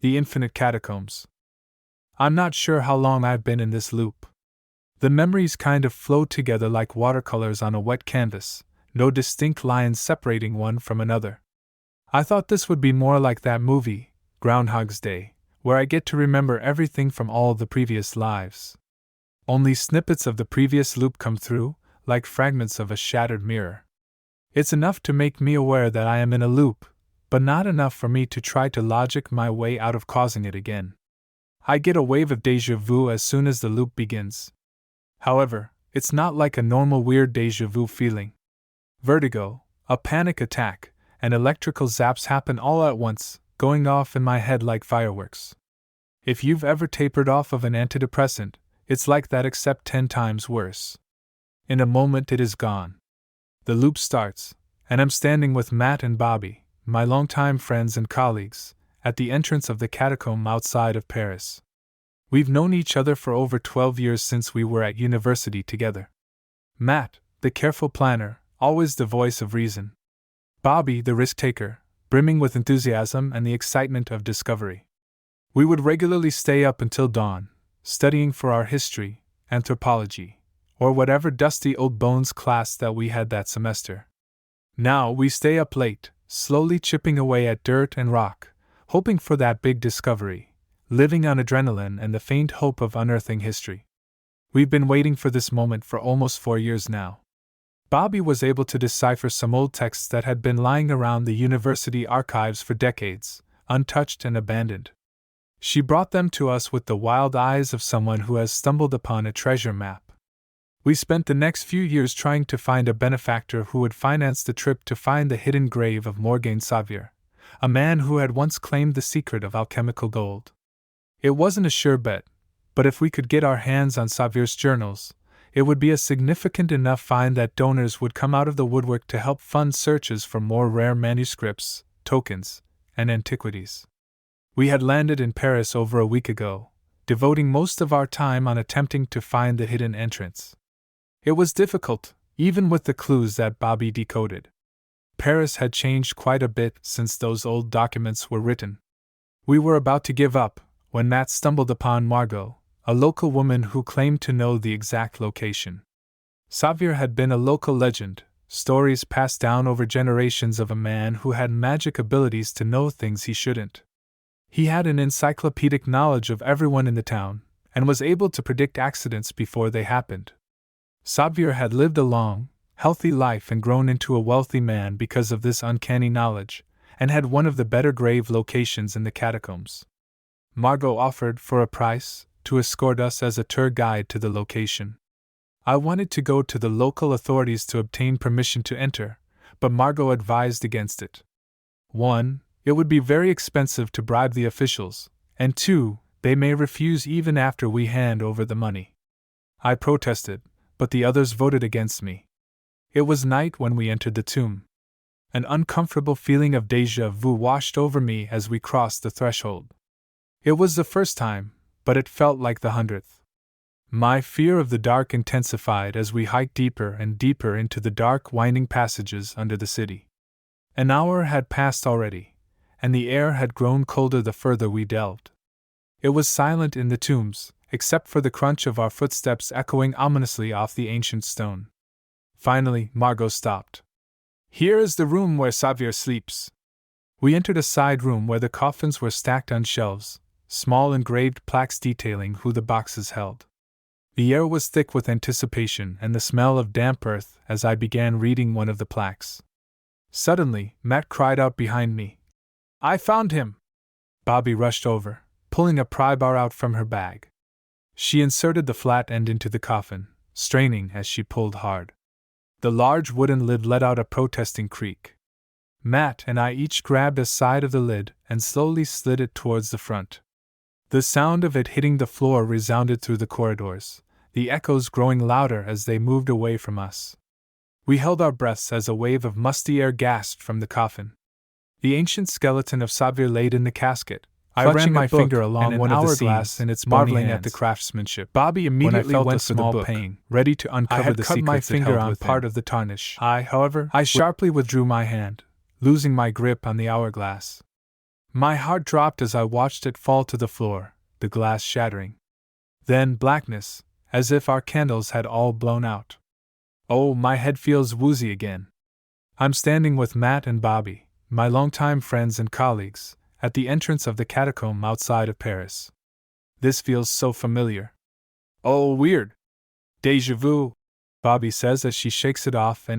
The infinite catacombs. I'm not sure how long I've been in this loop. The memories kind of flow together like watercolors on a wet canvas, no distinct lines separating one from another. I thought this would be more like that movie, Groundhog's Day, where I get to remember everything from all the previous lives. Only snippets of the previous loop come through, like fragments of a shattered mirror. It's enough to make me aware that I am in a loop, but not enough for me to try to logic my way out of causing it again. I get a wave of déjà vu as soon as the loop begins. However, it's not like a normal weird déjà vu feeling. Vertigo, a panic attack, and electrical zaps happen all at once, going off in my head like fireworks. If you've ever tapered off of an antidepressant, it's like that except 10 times worse. In a moment it is gone. The loop starts, and I'm standing with Matt and Bobbi, my longtime friends and colleagues, at the entrance of the catacomb outside of Paris. We've known each other for over 12 years since we were at university together. Matt, the careful planner, always the voice of reason. Bobbi, the risk-taker, brimming with enthusiasm and the excitement of discovery. We would regularly stay up until dawn, studying for our history, anthropology, or whatever dusty old bones class that we had that semester. Now we stay up late, slowly chipping away at dirt and rock, hoping for that big discovery, living on adrenaline and the faint hope of unearthing history. We've been waiting for this moment for almost 4 years now. Bobbi was able to decipher some old texts that had been lying around the university archives for decades, untouched and abandoned. She brought them to us with the wild eyes of someone who has stumbled upon a treasure map. We spent the next few years trying to find a benefactor who would finance the trip to find the hidden grave of Morgan Xavier, a man who had once claimed the secret of alchemical gold. It wasn't a sure bet, but if we could get our hands on Xavier's journals, it would be a significant enough find that donors would come out of the woodwork to help fund searches for more rare manuscripts, tokens, and antiquities. We had landed in Paris over a week ago, devoting most of our time on attempting to find the hidden entrance. It was difficult, even with the clues that Bobbi decoded. Paris had changed quite a bit since those old documents were written. We were about to give up when Matt stumbled upon Margot, a local woman who claimed to know the exact location. Xavier had been a local legend, stories passed down over generations of a man who had magic abilities to know things he shouldn't. He had an encyclopedic knowledge of everyone in the town, and was able to predict accidents before they happened. Xavier had lived a long, healthy life and grown into a wealthy man because of this uncanny knowledge, and had one of the better grave locations in the catacombs. Margot offered, for a price, to escort us as a tour guide to the location. I wanted to go to the local authorities to obtain permission to enter, but Margot advised against it. 1. It would be very expensive to bribe the officials, and 2. They may refuse even after we hand over the money. I protested, but the others voted against me. It was night when we entered the tomb. An uncomfortable feeling of déjà vu washed over me as we crossed the threshold. It was the first time, but it felt like the 100th. My fear of the dark intensified as we hiked deeper and deeper into the dark, winding passages under the city. An hour had passed already, and the air had grown colder the further we delved. It was silent in the tombs, except for the crunch of our footsteps echoing ominously off the ancient stone. Finally, Margot stopped. "Here is the room where Xavier sleeps." We entered a side room where the coffins were stacked on shelves, small engraved plaques detailing who the boxes held. The air was thick with anticipation and the smell of damp earth as I began reading one of the plaques. Suddenly, Matt cried out behind me, "I found him!" Bobbi rushed over, pulling a pry bar out from her bag. She inserted the flat end into the coffin, straining as she pulled hard. The large wooden lid let out a protesting creak. Matt and I each grabbed a side of the lid and slowly slid it towards the front. The sound of it hitting the floor resounded through the corridors, the echoes growing louder as they moved away from us. We held our breaths as a wave of musty air gasped from the coffin. The ancient skeleton of Xavier laid in the casket. I ran my finger along one of the seams, and its marveling at the craftsmanship. Bobbi immediately went for the book, ready to uncover the secrets it held within. I had cut my finger on part of the tarnish. I sharply withdrew my hand, losing my grip on the hourglass. My heart dropped as I watched it fall to the floor, the glass shattering. Then blackness, as if our candles had all blown out. Oh, my head feels woozy again. I'm standing with Matt and Bobbi, my longtime friends and colleagues, at the entrance of the catacomb outside of Paris. This feels so familiar. Oh, weird. Déjà vu, Bobbi says as she shakes it off and